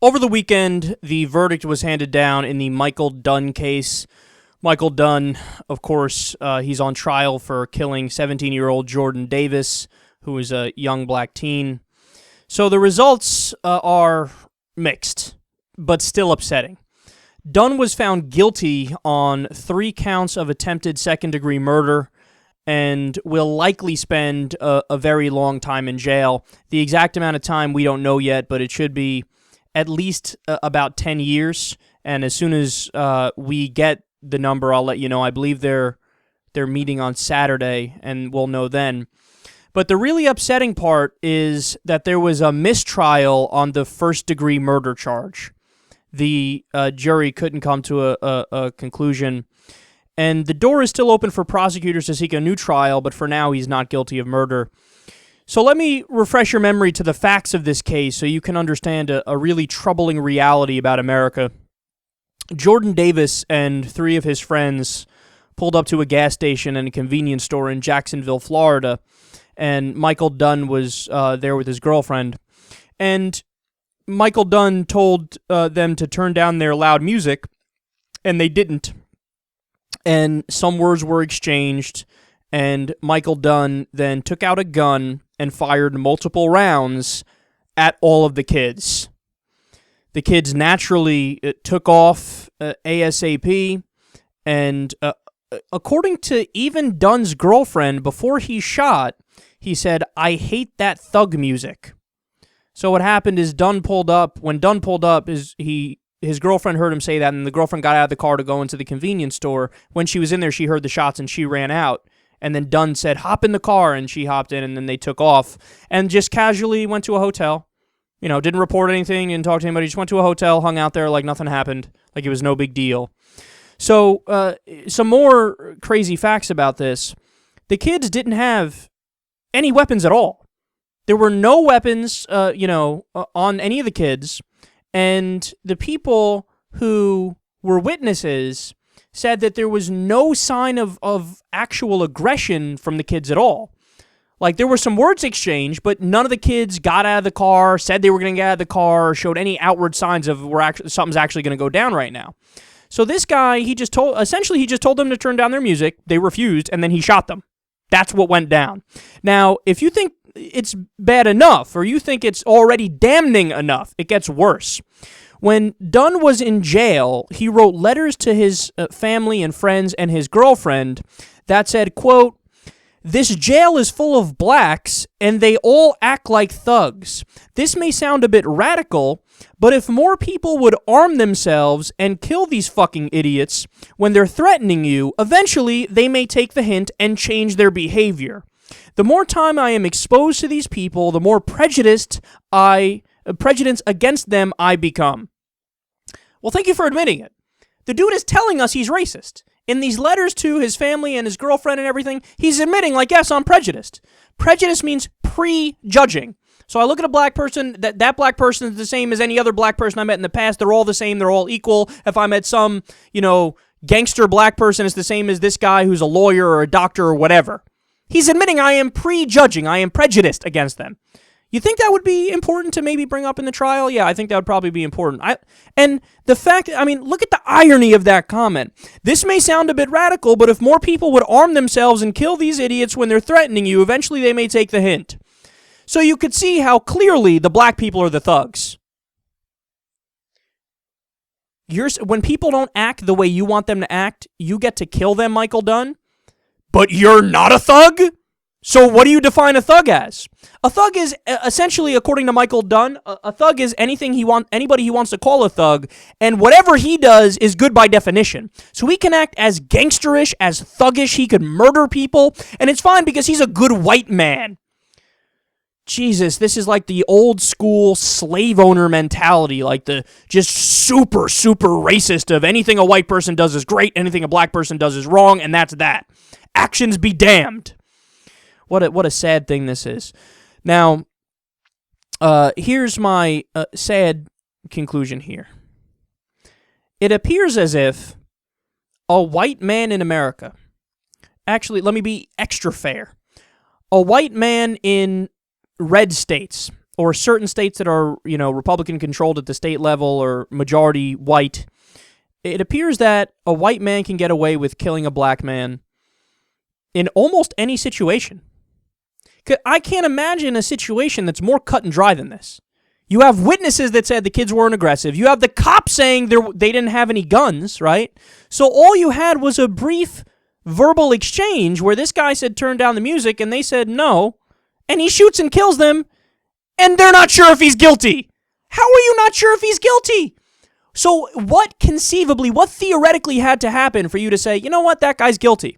Over the weekend, the verdict was handed down in the Michael Dunn case. Michael Dunn, of course, he's on trial for killing 17-year-old Jordan Davis, who was a young black teen. So the results are mixed, but still upsetting. Dunn was found guilty on 3 counts of attempted second-degree murder and will likely spend a very long time in jail. The exact amount of time we don't know yet, but it should be at least about 10 years. And as soon as we get the number, I'll let you know. I believe they're meeting on Saturday, and we'll know then. But the really upsetting part is that there was a mistrial on the first-degree murder charge. The jury couldn't come to a conclusion. And the door is still open for prosecutors to seek a new trial, but for now he's not guilty of murder. So let me refresh your memory to the facts of this case so you can understand a really troubling reality about America. Jordan Davis and 3 of his friends pulled up to a gas station and a convenience store in Jacksonville, Florida, and Michael Dunn was there with his girlfriend. And Michael Dunn told them to turn down their loud music, and they didn't. And some words were exchanged, and Michael Dunn then took out a gun and fired multiple rounds at all of the kids. The kids naturally took off ASAP, and according to even Dunn's girlfriend, before he shot, he said, "I hate that thug music." So what happened is Dunn pulled up. When Dunn pulled up, his girlfriend heard him say that, and the girlfriend got out of the car to go into the convenience store. When she was in there, she heard the shots, and she ran out. And then Dunn said, "Hop in the car," and she hopped in, and then they took off and just casually went to a hotel. You know, didn't report anything, didn't talk to anybody, just went to a hotel, hung out there like nothing happened, like it was no big deal. So, some more crazy facts about this. The kids didn't have any weapons at all. There were no weapons, on any of the kids, and the people who were witnesses said that there was no sign of actual aggression from the kids at all. Like, there were some words exchanged, but none of the kids got out of the car, said they were going to get out of the car, or showed any outward signs of something's actually going to go down right now. So this guy, he just told them to turn down their music. They refused, and then he shot them. That's what went down. Now, if you think it's bad enough, or you think it's already damning enough, it gets worse. When Dunn was in jail, he wrote letters to his family and friends and his girlfriend that said, quote, "This jail is full of blacks, and they all act like thugs. This may sound a bit radical, but if more people would arm themselves and kill these fucking idiots when they're threatening you, eventually they may take the hint and change their behavior. The more time I am exposed to these people, the more prejudice against them I become." Well, thank you for admitting it. The dude is telling us he's racist. In these letters to his family and his girlfriend and everything, he's admitting, like, yes, I'm prejudiced. Prejudice means prejudging. So I look at a black person, that black person is the same as any other black person I met in the past. They're all the same. They're all equal. If I met some, gangster black person, it's the same as this guy who's a lawyer or a doctor or whatever. He's admitting I am prejudging. I am prejudiced against them. You think that would be important to maybe bring up in the trial? Yeah, I think that would probably be important. And the fact, look at the irony of that comment. This may sound a bit radical, but if more people would arm themselves and kill these idiots when they're threatening you, eventually they may take the hint. So you could see how clearly the black people are the thugs. When people don't act the way you want them to act, you get to kill them, Michael Dunn. But you're not a thug? So what do you define a thug as? A thug is essentially, according to Michael Dunn, a thug is anybody he wants to call a thug, and whatever he does is good by definition. So he can act as gangsterish, as thuggish, he could murder people, and it's fine because he's a good white man. Jesus, this is like the old school slave owner mentality, like the just super, super racist of anything a white person does is great, anything a black person does is wrong, and that's that. Actions be damned. What a sad thing this is. Now, here's my sad conclusion here. It appears as if a white man in America, actually, let me be extra fair. A white man in red states, or certain states that are, Republican controlled at the state level or majority white, it appears that a white man can get away with killing a black man in almost any situation. I can't imagine a situation that's more cut and dry than this. You have witnesses that said the kids weren't aggressive. You have the cops saying they didn't have any guns, right? So all you had was a brief verbal exchange where this guy said turn down the music and they said no, and he shoots and kills them, and they're not sure if he's guilty. How are you not sure if he's guilty? So what theoretically had to happen for you to say, you know what, that guy's guilty?